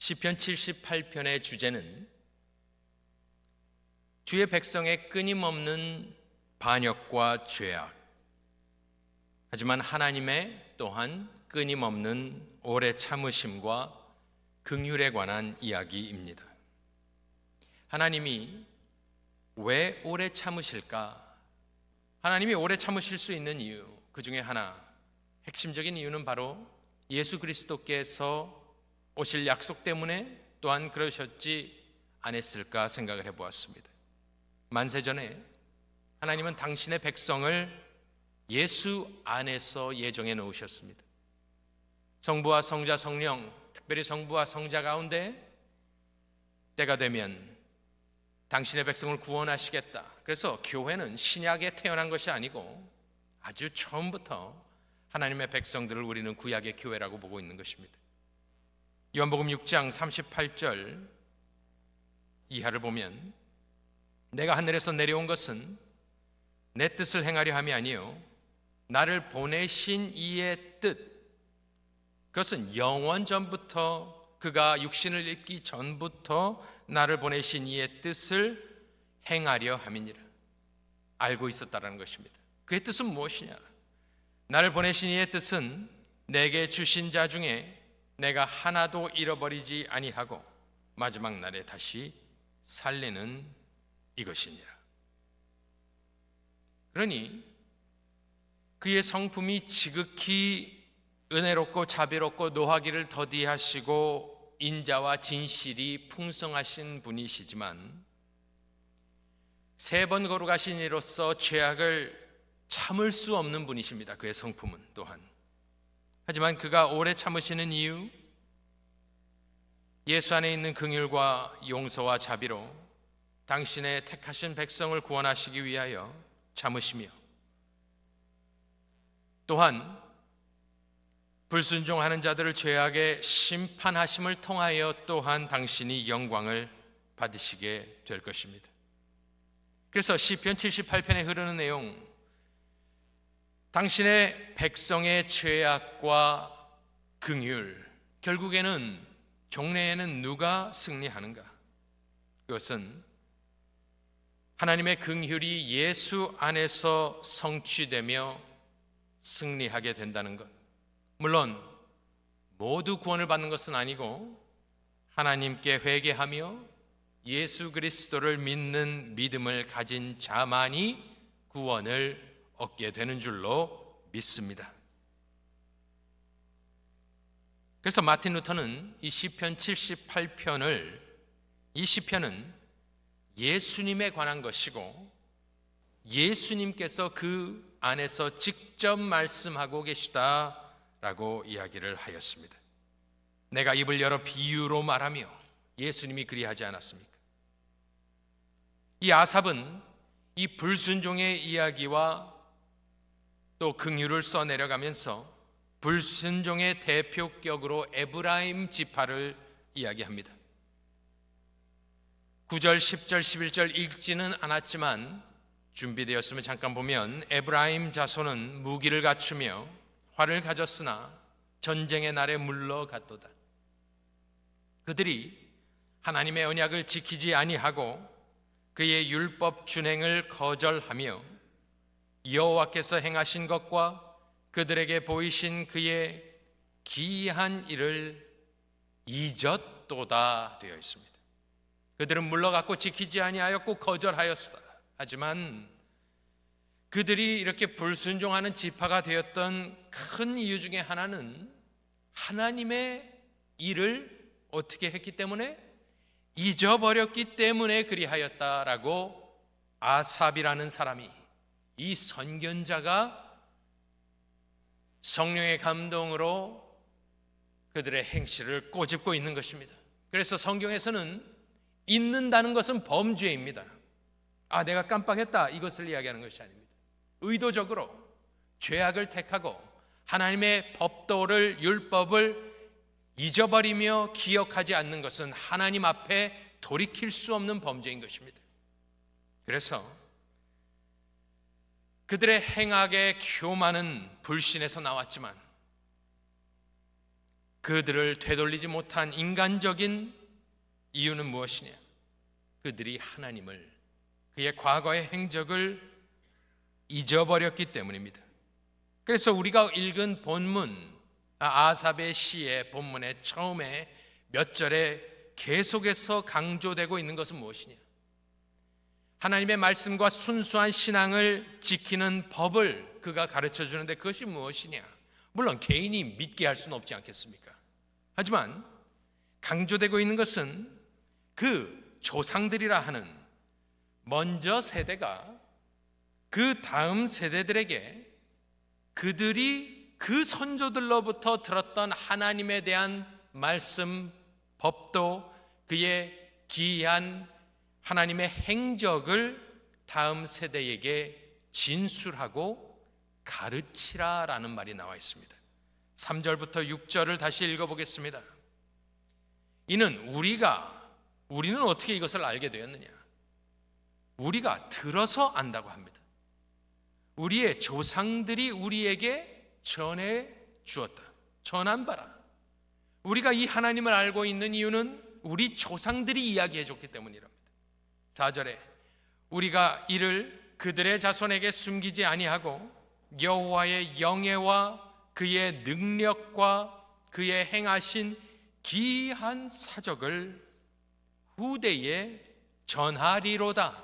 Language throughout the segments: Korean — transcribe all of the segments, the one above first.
시편 78편의 주제는 주의 백성의 끊임없는 반역과 죄악, 하지만 하나님의 또한 끊임없는 오래 참으심과 긍휼에 관한 이야기입니다. 하나님이 왜 오래 참으실까? 하나님이 오래 참으실 수 있는 이유, 그 중에 하나, 핵심적인 이유는 바로 예수 그리스도께서 오실 약속 때문에 또한 그러셨지 않았을까 생각을 해보았습니다. 만세전에 하나님은 당신의 백성을 예수 안에서 예정해 놓으셨습니다. 성부와 성자 성령, 특별히 성부와 성자 가운데 때가 되면 당신의 백성을 구원하시겠다. 그래서 교회는 신약에 태어난 것이 아니고 아주 처음부터 하나님의 백성들을 우리는 구약의 교회라고 보고 있는 것입니다. 요한복음 6장 38절 이하를 보면, 내가 하늘에서 내려온 것은 내 뜻을 행하려 함이 아니요 나를 보내신 이의 뜻, 그것은 영원 전부터, 그가 육신을 입기 전부터 나를 보내신 이의 뜻을 행하려 함이니라. 알고 있었다라는 것입니다. 그의 뜻은 무엇이냐? 나를 보내신 이의 뜻은 내게 주신 자 중에 내가 하나도 잃어버리지 아니하고 마지막 날에 다시 살리는 이것이니라. 그러니 그의 성품이 지극히 은혜롭고 자비롭고 노하기를 더디하시고 인자와 진실이 풍성하신 분이시지만 3번 거룩하신 이로서 죄악을 참을 수 없는 분이십니다. 그의 성품은 또한. 하지만 그가 오래 참으시는 이유, 예수 안에 있는 긍휼과 용서와 자비로 당신의 택하신 백성을 구원하시기 위하여 참으시며, 또한 불순종하는 자들을 죄악의 심판하심을 통하여 또한 당신이 영광을 받으시게 될 것입니다. 그래서 시편 78편에 흐르는 내용, 당신의 백성의 죄악과 긍휼, 결국에는 종래에는 누가 승리하는가? 그것은 하나님의 긍휼이 예수 안에서 성취되며 승리하게 된다는 것. 물론 모두 구원을 받는 것은 아니고 하나님께 회개하며 예수 그리스도를 믿는 믿음을 가진 자만이 구원을 얻게 되는 줄로 믿습니다. 그래서 마틴 루터는 이 시편 78편을, 이 시편은 예수님에 관한 것이고 예수님께서 그 안에서 직접 말씀하고 계시다라고 이야기를 하였습니다. 내가 입을 열어 비유로 말하며, 예수님이 그리하지 않았습니까? 이 아삽은 이 불순종의 이야기와 또 긍휼을 써내려가면서 불순종의 대표격으로 에브라임 지파를 이야기합니다. 9절, 10절, 11절 읽지는 않았지만 준비되었으면 잠깐 보면, 에브라임 자손은 무기를 갖추며 활을 가졌으나 전쟁의 날에 물러갔도다. 그들이 하나님의 언약을 지키지 아니하고 그의 율법 준행을 거절하며 여호와께서 행하신 것과 그들에게 보이신 그의 기이한 일을 잊었도다 되어 있습니다. 그들은 물러갔고 지키지 아니하였고 거절하였다. 하지만 그들이 이렇게 불순종하는 지파가 되었던 큰 이유 중에 하나는 하나님의 일을 어떻게 했기 때문에? 잊어버렸기 때문에 그리하였다라고 아삽이라는 사람이, 이 선견자가 성령의 감동으로 그들의 행실을 꼬집고 있는 것입니다. 그래서 성경에서는 잊는다는 것은 범죄입니다. 내가 깜빡했다, 이것을 이야기하는 것이 아닙니다. 의도적으로 죄악을 택하고 하나님의 법도를, 율법을 잊어버리며 기억하지 않는 것은 하나님 앞에 돌이킬 수 없는 범죄인 것입니다. 그래서 그들의 행악의 교만은 불신에서 나왔지만 그들을 되돌리지 못한 인간적인 이유는 무엇이냐? 그들이 하나님을, 그의 과거의 행적을 잊어버렸기 때문입니다. 그래서 우리가 읽은 본문, 아삽의 시의 본문의 처음에 몇 절에 계속해서 강조되고 있는 것은 무엇이냐? 하나님의 말씀과 순수한 신앙을 지키는 법을 그가 가르쳐 주는데 그것이 무엇이냐? 물론 개인이 믿게 할 수는 없지 않겠습니까? 하지만 강조되고 있는 것은 그 조상들이라 하는 먼저 세대가 그 다음 세대들에게 그들이 그 선조들로부터 들었던 하나님에 대한 말씀, 법도, 그의 기이한 하나님의 행적을 다음 세대에게 진술하고 가르치라라는 말이 나와 있습니다. 3절부터 6절을 다시 읽어보겠습니다. 이는 우리는 어떻게 이것을 알게 되었느냐? 우리가 들어서 안다고 합니다. 우리의 조상들이 우리에게 전해 주었다. 전한 바라. 우리가 이 하나님을 알고 있는 이유는 우리 조상들이 이야기해 줬기 때문이랍니다. 4절에 우리가 이를 그들의 자손에게 숨기지 아니하고 여호와의 영예와 그의 능력과 그의 행하신 기이한 사적을 후대에 전하리로다.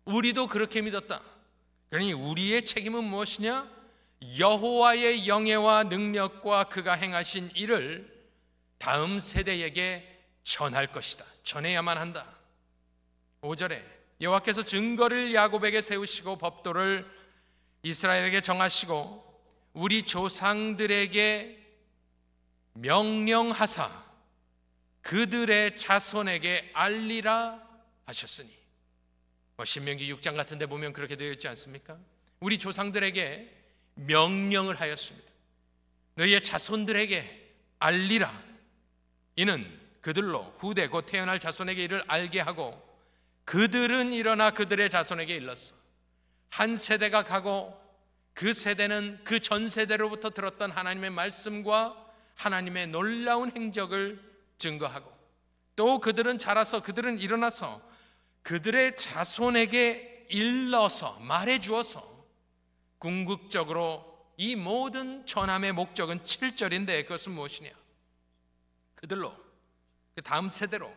우리도 그렇게 믿었다. 그러니 우리의 책임은 무엇이냐? 여호와의 영예와 능력과 그가 행하신 일을 다음 세대에게 전할 것이다. 전해야만 한다. 5절에 여호와께서 증거를 야곱에게 세우시고 법도를 이스라엘에게 정하시고 우리 조상들에게 명령하사 그들의 자손에게 알리라 하셨으니, 신명기 6장 같은 데 보면 그렇게 되어 있지 않습니까? 우리 조상들에게 명령을 하였습니다. 너희의 자손들에게 알리라. 이는 그들로 후대 곧 태어날 자손에게 이를 알게 하고 그들은 일어나 그들의 자손에게 일렀어. 한 세대가 가고 그 세대는 그 전 세대로부터 들었던 하나님의 말씀과 하나님의 놀라운 행적을 증거하고 또 그들은 자라서 그들은 일어나서 그들의 자손에게 일러서 말해 주어서 궁극적으로 이 모든 전함의 목적은 7절인데 그것은 무엇이냐? 그들로, 그 다음 세대로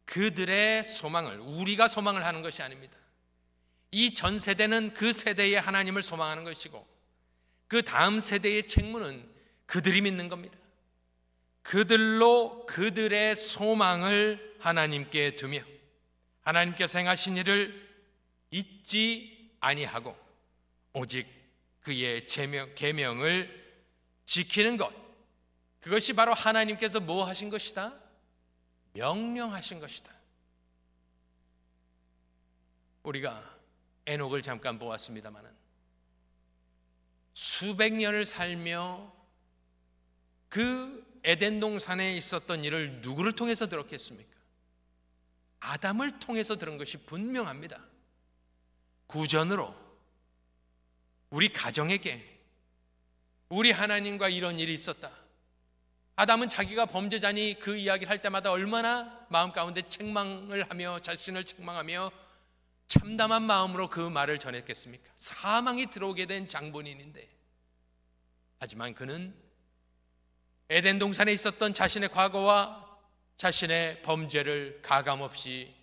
그들의 소망을, 우리가 소망을 하는 것이 아닙니다. 이 전 세대는 그 세대의 하나님을 소망하는 것이고 그 다음 세대의 책무는 그들이 믿는 겁니다. 그들로 그들의 소망을 하나님께 두며 하나님께서 행하신 일을 잊지 아니하고 오직 그의 계명을 지키는 것, 그것이 바로 하나님께서 뭐 하신 것이다? 명령하신 것이다. 우리가 에녹을 잠깐 보았습니다마는 수백 년을 살며 그 에덴 동산에 있었던 일을 누구를 통해서 들었겠습니까? 아담을 통해서 들은 것이 분명합니다. 구전으로 우리 가정에게 우리 하나님과 이런 일이 있었다. 아담은 자기가 범죄자니 그 이야기를 할 때마다 얼마나 마음 가운데 책망을 하며 자신을 책망하며 참담한 마음으로 그 말을 전했겠습니까? 사망이 들어오게 된 장본인인데, 하지만 그는 에덴 동산에 있었던 자신의 과거와 자신의 범죄를 가감없이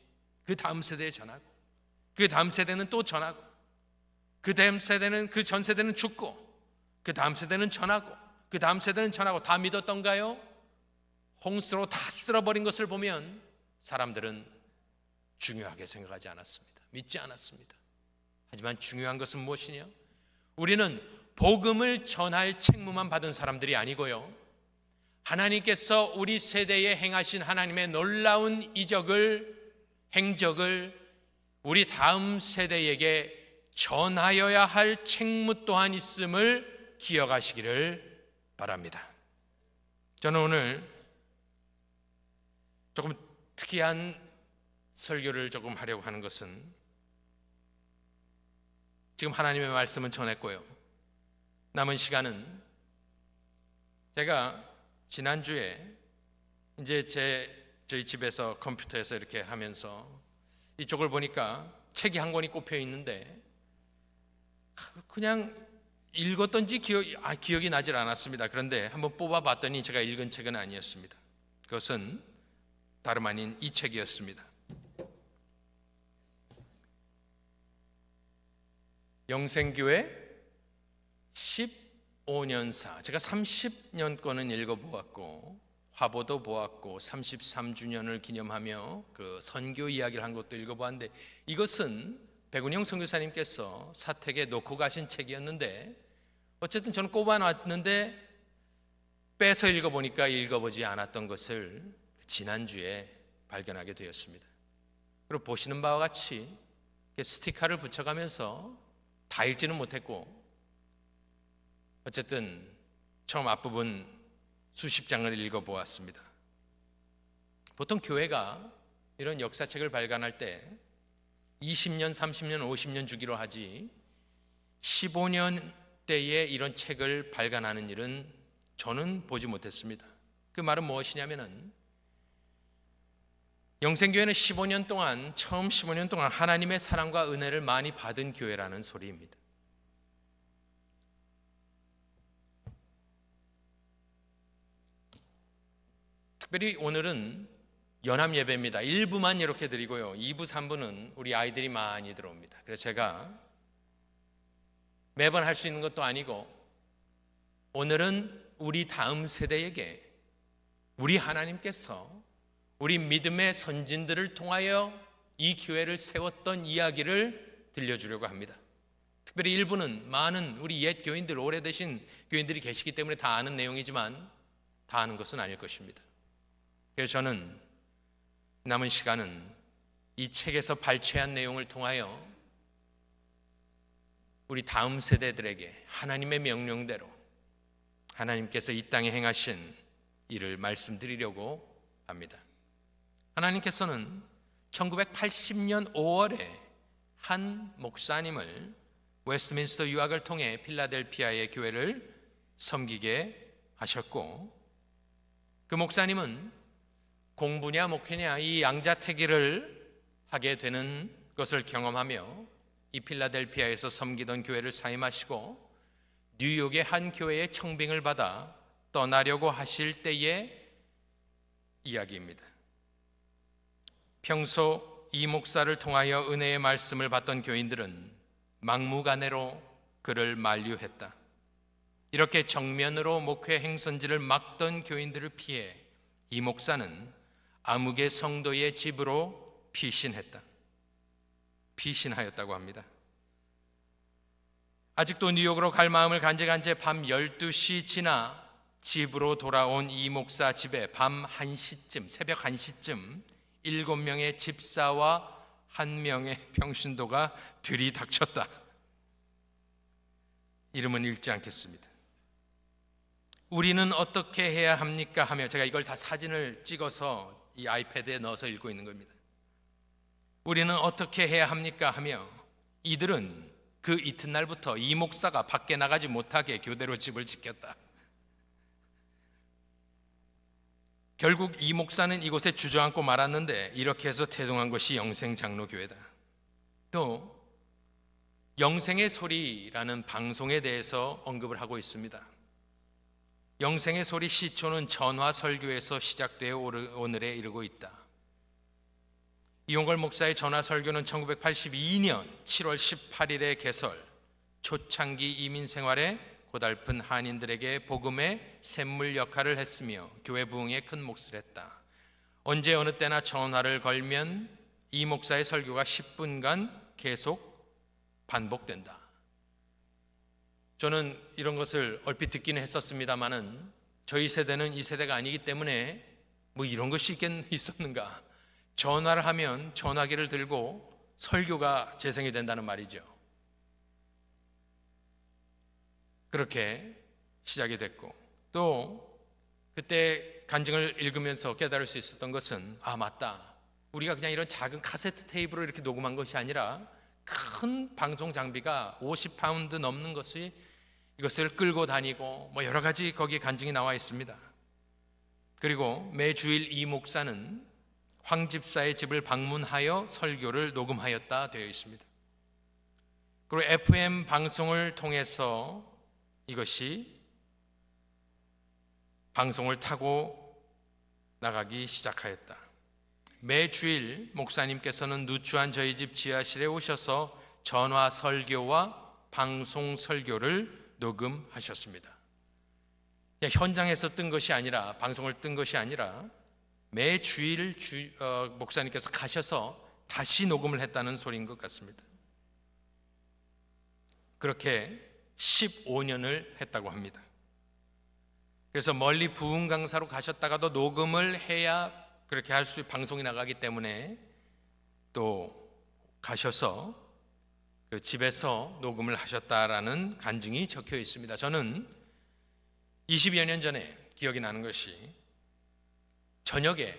그 다음 세대에 전하고 그 다음 세대는 또 전하고 그 다음 세대는, 그 전 세대는 죽고 그 다음 세대는 전하고 그 다음 세대는 전하고 다 믿었던가요? 홍수로 다 쓸어버린 것을 보면 사람들은 중요하게 생각하지 않았습니다. 믿지 않았습니다. 하지만 중요한 것은 무엇이냐? 우리는 복음을 전할 책무만 받은 사람들이 아니고요, 하나님께서 우리 세대에 행하신 하나님의 놀라운 행적을 우리 다음 세대에게 전하여야 할 책무 또한 있음을 기억하시기를 바랍니다. 저는 오늘 조금 특이한 설교를 조금 하려고 하는 것은, 지금 하나님의 말씀은 전했고요, 남은 시간은 제가 지난주에 이제 저희 집에서 컴퓨터에서 이렇게 하면서 이쪽을 보니까 책이 한 권이 꼽혀 있는데 그냥 읽었던지 기억이 나질 않았습니다. 그런데 한번 뽑아봤더니 제가 읽은 책은 아니었습니다. 그것은 다름 아닌 이 책이었습니다. 영생교회 15년사. 제가 30년 거는 읽어보았고 화보도 보았고 33주년을 기념하며 그 선교 이야기를 한 것도 읽어보았는데, 이것은 백운영 선교사님께서 사택에 놓고 가신 책이었는데 어쨌든 저는 꼽아놨는데 빼서 읽어보니까 읽어보지 않았던 것을 지난주에 발견하게 되었습니다. 그리고 보시는 바와 같이 스티커를 붙여가면서 다 읽지는 못했고 어쨌든 처음 앞부분 수십 장을 읽어보았습니다. 보통 교회가 이런 역사책을 발간할 때 20년, 30년, 50년 주기로 하지 15년대에 이런 책을 발간하는 일은 저는 보지 못했습니다. 그 말은 무엇이냐면은 영생교회는 15년 동안, 처음 15년 동안 하나님의 사랑과 은혜를 많이 받은 교회라는 소리입니다. 특별히 오늘은 연합 예배입니다. 1부만 이렇게 드리고요, 2부, 3부는 우리 아이들이 많이 들어옵니다. 그래서 제가 매번 할 수 있는 것도 아니고 오늘은 우리 다음 세대에게 우리 하나님께서 우리 믿음의 선진들을 통하여 이 교회를 세웠던 이야기를 들려주려고 합니다. 특별히 1부는 많은 우리 옛 교인들, 오래되신 교인들이 계시기 때문에 다 아는 내용이지만 다 아는 것은 아닐 것입니다. 그래서 저는 남은 시간은 이 책에서 발췌한 내용을 통하여 우리 다음 세대들에게 하나님의 명령대로 하나님께서 이 땅에 행하신 일을 말씀드리려고 합니다. 하나님께서는 1980년 5월에 한 목사님을 웨스트민스터 유학을 통해 필라델피아의 교회를 섬기게 하셨고, 그 목사님은 공부냐 목회냐 이 양자택일을 하게 되는 것을 경험하며 이 필라델피아에서 섬기던 교회를 사임하시고 뉴욕의 한 교회의 청빙을 받아 떠나려고 하실 때의 이야기입니다. 평소 이 목사를 통하여 은혜의 말씀을 받던 교인들은 막무가내로 그를 만류했다. 이렇게 정면으로 목회 행선지를 막던 교인들을 피해 이 목사는 아무개 성도의 집으로 피신하였다고 합니다. 아직도 뉴욕으로 갈 마음을 간제간제 밤 12시 지나 집으로 돌아온 이 목사 집에 밤 1시쯤, 새벽 1시쯤 7명의 집사와 1명의 평신도가 들이닥쳤다. 이름은 읽지 않겠습니다. 우리는 어떻게 해야 합니까? 하며, 제가 이걸 다 사진을 찍어서 이 아이패드에 넣어서 읽고 있는 겁니다. 우리는 어떻게 해야 합니까? 하며 이들은 그 이튿날부터 이 목사가 밖에 나가지 못하게 교대로 집을 지켰다. 결국 이 목사는 이곳에 주저앉고 말았는데 이렇게 해서 태동한 것이 영생장로교회다. 또 영생의 소리라는 방송에 대해서 언급을 하고 있습니다. 영생의 소리 시초는 전화 설교에서 시작되어 오늘에 이르고 있다. 이용걸 목사의 전화 설교는 1982년 7월 18일에 개설, 초창기 이민 생활에 고달픈 한인들에게 복음의 샘물 역할을 했으며 교회 부흥에 큰 몫을 했다. 언제 어느 때나 전화를 걸면 이 목사의 설교가 10분간 계속 반복된다. 저는 이런 것을 얼핏 듣기는 했었습니다마는 저희 세대는 이 세대가 아니기 때문에 뭐 이런 것이 있었는가. 전화를 하면 전화기를 들고 설교가 재생이 된다는 말이죠. 그렇게 시작이 됐고, 또 그때 간증을 읽으면서 깨달을 수 있었던 것은, 아 맞다, 우리가 그냥 이런 작은 카세트 테이프로 이렇게 녹음한 것이 아니라 큰 방송 장비가 50파운드 넘는 것이 이것을 끌고 다니고 뭐 여러 가지 거기에 간증이 나와 있습니다. 그리고 매 주일 이 목사는 황 집사의 집을 방문하여 설교를 녹음하였다 되어 있습니다. 그리고 FM 방송을 통해서 이것이 방송을 타고 나가기 시작하였다. 매 주일 목사님께서는 누추한 저희 집 지하실에 오셔서 전화 설교와 방송 설교를 녹음하셨습니다. 현장에서 뜬 것이 아니라, 방송을 뜬 것이 아니라 매 주일 목사님께서 가셔서 다시 녹음을 했다는 소리인 것 같습니다. 그렇게 15년을 했다고 합니다. 그래서 멀리 부흥 강사로 가셨다가도 녹음을 해야 그렇게 할 수, 방송이 나가기 때문에 또 가셔서 그 집에서 녹음을 하셨다라는 간증이 적혀 있습니다. 저는 20여 년 전에 기억이 나는 것이, 저녁에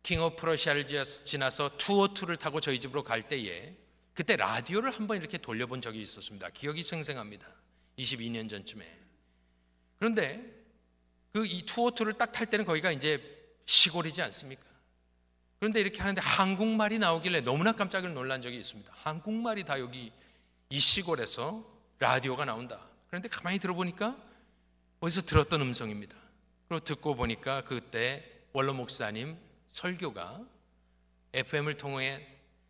킹 오브 프러시아를 지나서 202를 타고 저희 집으로 갈 때에 그때 라디오를 한번 이렇게 돌려본 적이 있었습니다. 기억이 생생합니다. 22년 전쯤에. 그런데 그 이 202를 딱 탈 때는 거기가 이제 시골이지 않습니까? 그런데 이렇게 하는데 한국말이 나오길래 너무나 깜짝 놀란 적이 있습니다. 한국말이 다 여기 이 시골에서 라디오가 나온다. 그런데 가만히 들어보니까 어디서 들었던 음성입니다. 그리고 듣고 보니까 그때 원로 목사님 설교가 FM을 통해,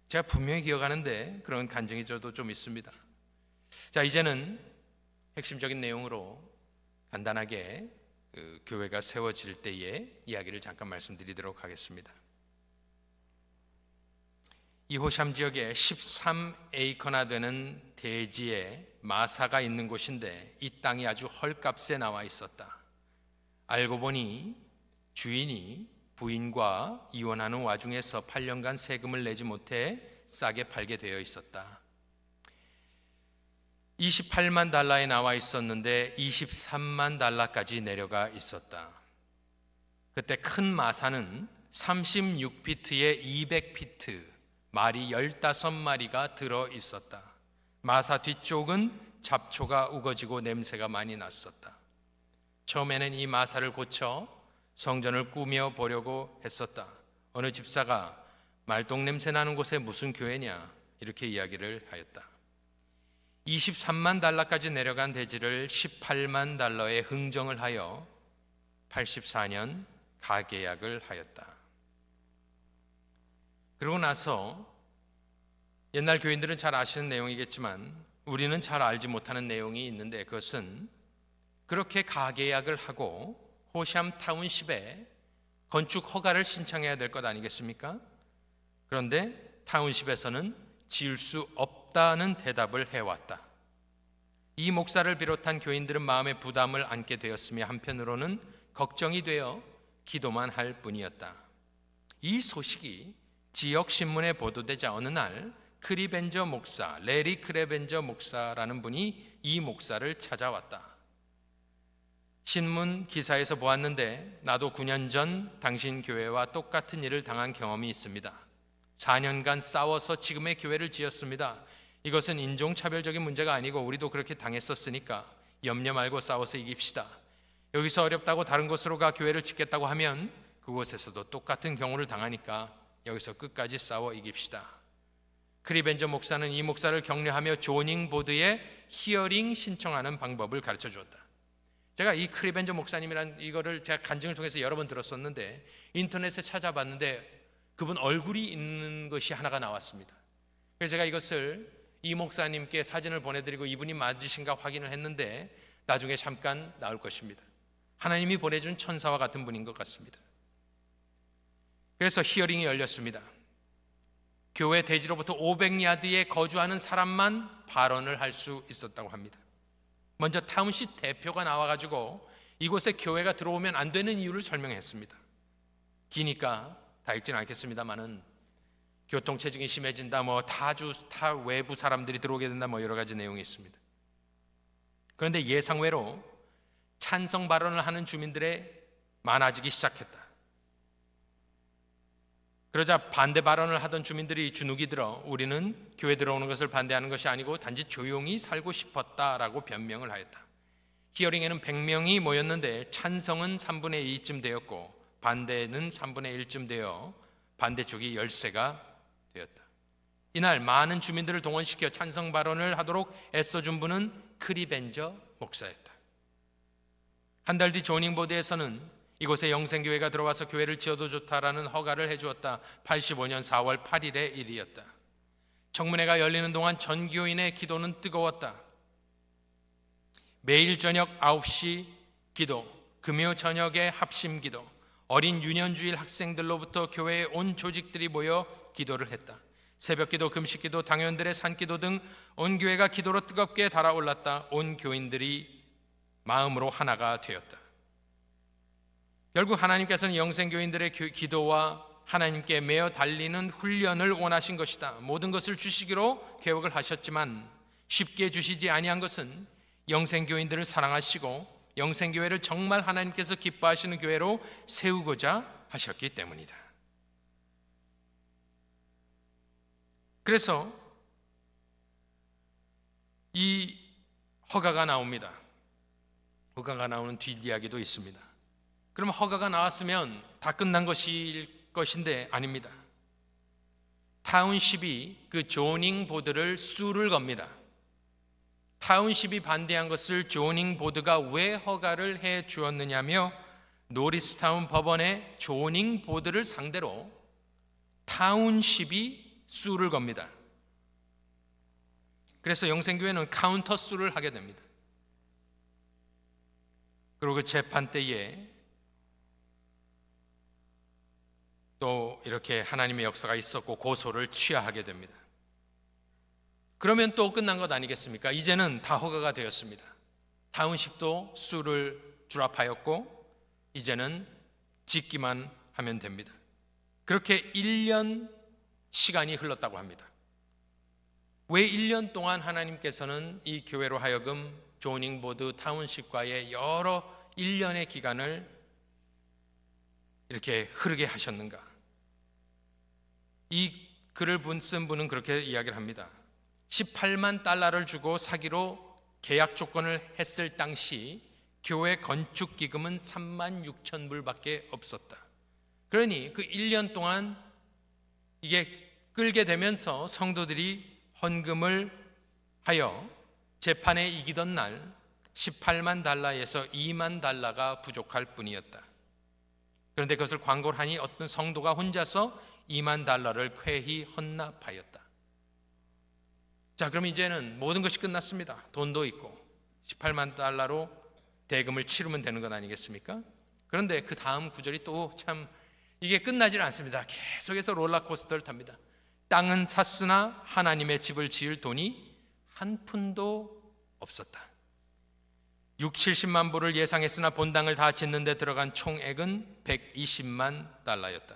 제가 분명히 기억하는데 그런 간증이 저도 좀 있습니다. 자, 이제는 핵심적인 내용으로 간단하게 그 교회가 세워질 때의 이야기를 잠깐 말씀드리도록 하겠습니다. 이 호샴 지역에 13에이커나 되는 대지에 마사가 있는 곳인데 이 땅이 아주 헐값에 나와 있었다. 알고 보니 주인이 부인과 이혼하는 와중에서 8년간 세금을 내지 못해 싸게 팔게 되어 있었다. 28만 달러에 나와 있었는데 23만 달러까지 내려가 있었다. 그때 큰 마사는 36피트에 200피트, 말이 15마리가 들어 있었다. 마사 뒤쪽은 잡초가 우거지고 냄새가 많이 났었다. 처음에는 이 마사를 고쳐 성전을 꾸며 보려고 했었다. 어느 집사가 말똥 냄새 나는 곳에 무슨 교회냐, 이렇게 이야기를 하였다. 23만 달러까지 내려간 대지를 18만 달러에 흥정을 하여 84년 가계약을 하였다. 그러고 나서 옛날 교인들은 잘 아시는 내용이겠지만 우리는 잘 알지 못하는 내용이 있는데, 그것은 그렇게 가계약을 하고 호샴 타운십에 건축 허가를 신청해야 될 것 아니겠습니까? 그런데 타운십에서는 지을 수 없다는 대답을 해왔다. 이 목사를 비롯한 교인들은 마음의 부담을 안게 되었으며 한편으로는 걱정이 되어 기도만 할 뿐이었다. 이 소식이 지역 신문에 보도되자 어느 날 크리벤저 목사, 레리 크레벤저 목사라는 분이 이 목사를 찾아왔다. 신문 기사에서 보았는데 나도 9년 전 당신 교회와 똑같은 일을 당한 경험이 있습니다. 4년간 싸워서 지금의 교회를 지었습니다. 이것은 인종차별적인 문제가 아니고 우리도 그렇게 당했었으니까 염려 말고 싸워서 이깁시다. 여기서 어렵다고 다른 곳으로 가 교회를 짓겠다고 하면 그곳에서도 똑같은 경우를 당하니까 여기서 끝까지 싸워 이깁시다. 크리벤저 목사는 이 목사를 격려하며 조닝보드에 히어링 신청하는 방법을 가르쳐 주었다. 제가 이 크리벤저 목사님이란 이거를 제가 간증을 통해서 여러 번 들었었는데 인터넷에 찾아봤는데 그분 얼굴이 있는 것이 하나가 나왔습니다. 그래서 제가 이것을 이 목사님께 사진을 보내드리고 이분이 맞으신가 확인을 했는데 나중에 잠깐 나올 것입니다. 하나님이 보내준 천사와 같은 분인 것 같습니다. 그래서 히어링이 열렸습니다. 교회 대지로부터 500야드에 거주하는 사람만 발언을 할 수 있었다고 합니다. 먼저 타운십 대표가 나와가지고 이곳에 교회가 들어오면 안 되는 이유를 설명했습니다. 기니까 다 읽지는 않겠습니다만은 교통체증이 심해진다, 타 외부 사람들이 들어오게 된다, 여러 가지 내용이 있습니다. 그런데 예상외로 찬성 발언을 하는 주민들의 많아지기 시작했다. 그러자 반대 발언을 하던 주민들이 주눅이 들어 우리는 교회 들어오는 것을 반대하는 것이 아니고 단지 조용히 살고 싶었다라고 변명을 하였다. 히어링에는 100명이 모였는데 찬성은 3분의 2쯤 되었고 반대는 3분의 1쯤 되어 반대쪽이 열세가 되었다. 이날 많은 주민들을 동원시켜 찬성 발언을 하도록 애써준 분은 크리벤저 목사였다. 한 달 뒤 조닝보드에서는 이곳에 영생교회가 들어와서 교회를 지어도 좋다라는 허가를 해주었다. 85년 4월 8일의 일이었다. 청문회가 열리는 동안 전 교인의 기도는 뜨거웠다. 매일 저녁 9시 기도, 금요 저녁에 합심 기도, 어린 유년주일 학생들로부터 교회에 온 조직들이 모여 기도를 했다. 새벽기도, 금식기도, 당회원들의 산기도 등 온 교회가 기도로 뜨겁게 달아올랐다. 온 교인들이 마음으로 하나가 되었다. 결국 하나님께서는 영생교인들의 기도와 하나님께 매어 달리는 훈련을 원하신 것이다. 모든 것을 주시기로 계획을 하셨지만 쉽게 주시지 아니한 것은 영생교인들을 사랑하시고 영생교회를 정말 하나님께서 기뻐하시는 교회로 세우고자 하셨기 때문이다. 그래서 이 허가가 나옵니다. 허가가 나오는 뒷이야기도 있습니다. 그럼 허가가 나왔으면 다 끝난 것인데 아닙니다. 타운십이 그 조닝 보드를 수를 겁니다. 타운십이 반대한 것을 조닝 보드가 왜 허가를 해 주었느냐며 노리스타운 법원의 조닝 보드를 상대로 타운십이 수를 겁니다. 그래서 영생교회는 카운터 수를 하게 됩니다. 그리고 그 재판 때에 또 이렇게 하나님의 역사가 있었고 고소를 취하하게 됩니다. 그러면 또 끝난 것 아니겠습니까? 이제는 다 허가가 되었습니다. 타운십도 수를 주랍하였고 이제는 짓기만 하면 됩니다. 그렇게 1년 시간이 흘렀다고 합니다. 왜 1년 동안 하나님께서는 이 교회로 하여금 조닝보드 타운십과의 여러 1년의 기간을 이렇게 흐르게 하셨는가? 이 글을 쓴 분은 그렇게 이야기를 합니다. 18만 달러를 주고 사기로 계약 조건을 했을 당시 교회 건축 기금은 3만 6천 불밖에 없었다. 그러니 그 1년 동안 이게 끌게 되면서 성도들이 헌금을 하여 재판에 이기던 날 18만 달러에서 2만 달러가 부족할 뿐이었다. 그런데 그것을 광고를 하니 어떤 성도가 혼자서 2만 달러를 쾌히 헌납하였다. 자, 그럼 이제는 모든 것이 끝났습니다. 돈도 있고 18만 달러로 대금을 치르면 되는 것 아니겠습니까? 그런데 그 다음 구절이 또 참 이게 끝나질 않습니다. 계속해서 롤러코스터를 탑니다. 땅은 샀으나 하나님의 집을 지을 돈이 한 푼도 없었다. 6, 70만 불을 예상했으나 본당을 다 짓는 데 들어간 총액은 120만 달러였다.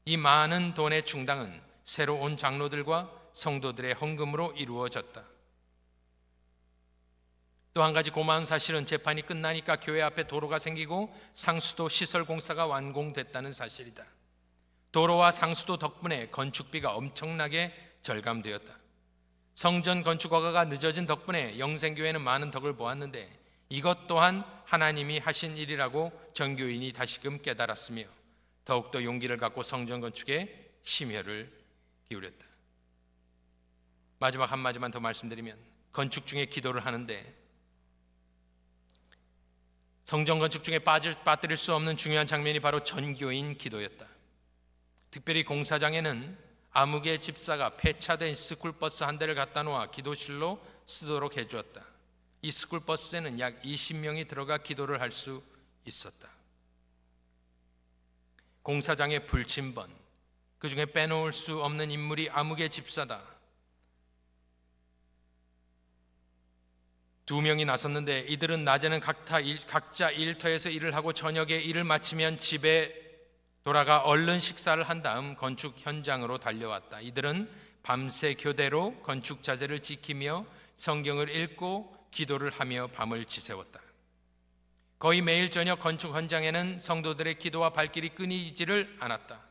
이 많은 돈의 충당은 새로 온 장로들과 성도들의 헌금으로 이루어졌다. 또 한 가지 고마운 사실은 재판이 끝나니까 교회 앞에 도로가 생기고 상수도 시설 공사가 완공됐다는 사실이다. 도로와 상수도 덕분에 건축비가 엄청나게 절감되었다. 성전 건축 허가가 늦어진 덕분에 영생교회는 많은 덕을 보았는데 이것 또한 하나님이 하신 일이라고 전교인이 다시금 깨달았으며 더욱더 용기를 갖고 성전 건축에 심혈을 기울였다. 마지막 한마디만 더 말씀드리면 건축 중에 기도를 하는데 성전 건축 중에 빠뜨릴 수 없는 중요한 장면이 바로 전교인 기도였다. 특별히 공사장에는 아무개 집사가 폐차된 스쿨버스 한 대를 갖다 놓아 기도실로 쓰도록 해주었다. 이 스쿨버스에는 약 20명이 들어가 기도를 할 수 있었다. 공사장의 불침번, 그 중에 빼놓을 수 없는 인물이 아무개 집사다. 2명이 나섰는데 이들은 낮에는 각자 일터에서 일을 하고 저녁에 일을 마치면 집에 돌아가 얼른 식사를 한 다음 건축 현장으로 달려왔다. 이들은 밤새 교대로 건축 자재를 지키며 성경을 읽고 기도를 하며 밤을 지새웠다. 거의 매일 저녁 건축 현장에는 성도들의 기도와 발길이 끊이지를 않았다.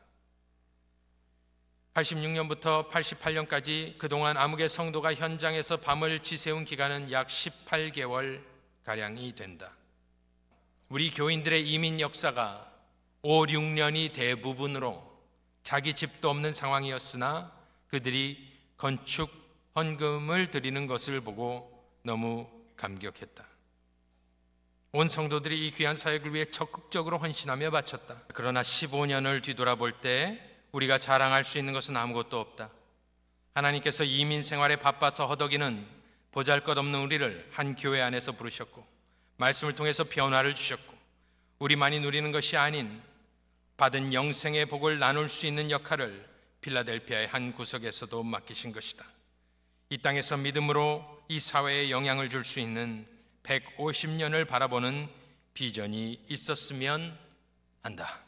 86년부터 88년까지 그동안 아무개 성도가 현장에서 밤을 지새운 기간은 약 18개월가량이 된다. 우리 교인들의 이민 역사가 5, 6년이 대부분으로 자기 집도 없는 상황이었으나 그들이 건축 헌금을 드리는 것을 보고 너무 감격했다. 온 성도들이 이 귀한 사역을 위해 적극적으로 헌신하며 바쳤다. 그러나 15년을 뒤돌아볼 때 우리가 자랑할 수 있는 것은 아무것도 없다. 하나님께서 이민 생활에 바빠서 허덕이는 보잘것없는 우리를 한 교회 안에서 부르셨고 말씀을 통해서 변화를 주셨고 우리만이 누리는 것이 아닌 받은 영생의 복을 나눌 수 있는 역할을 필라델피아의 한 구석에서도 맡기신 것이다. 이 땅에서 믿음으로 이 사회에 영향을 줄 수 있는 150년을 바라보는 비전이 있었으면 한다.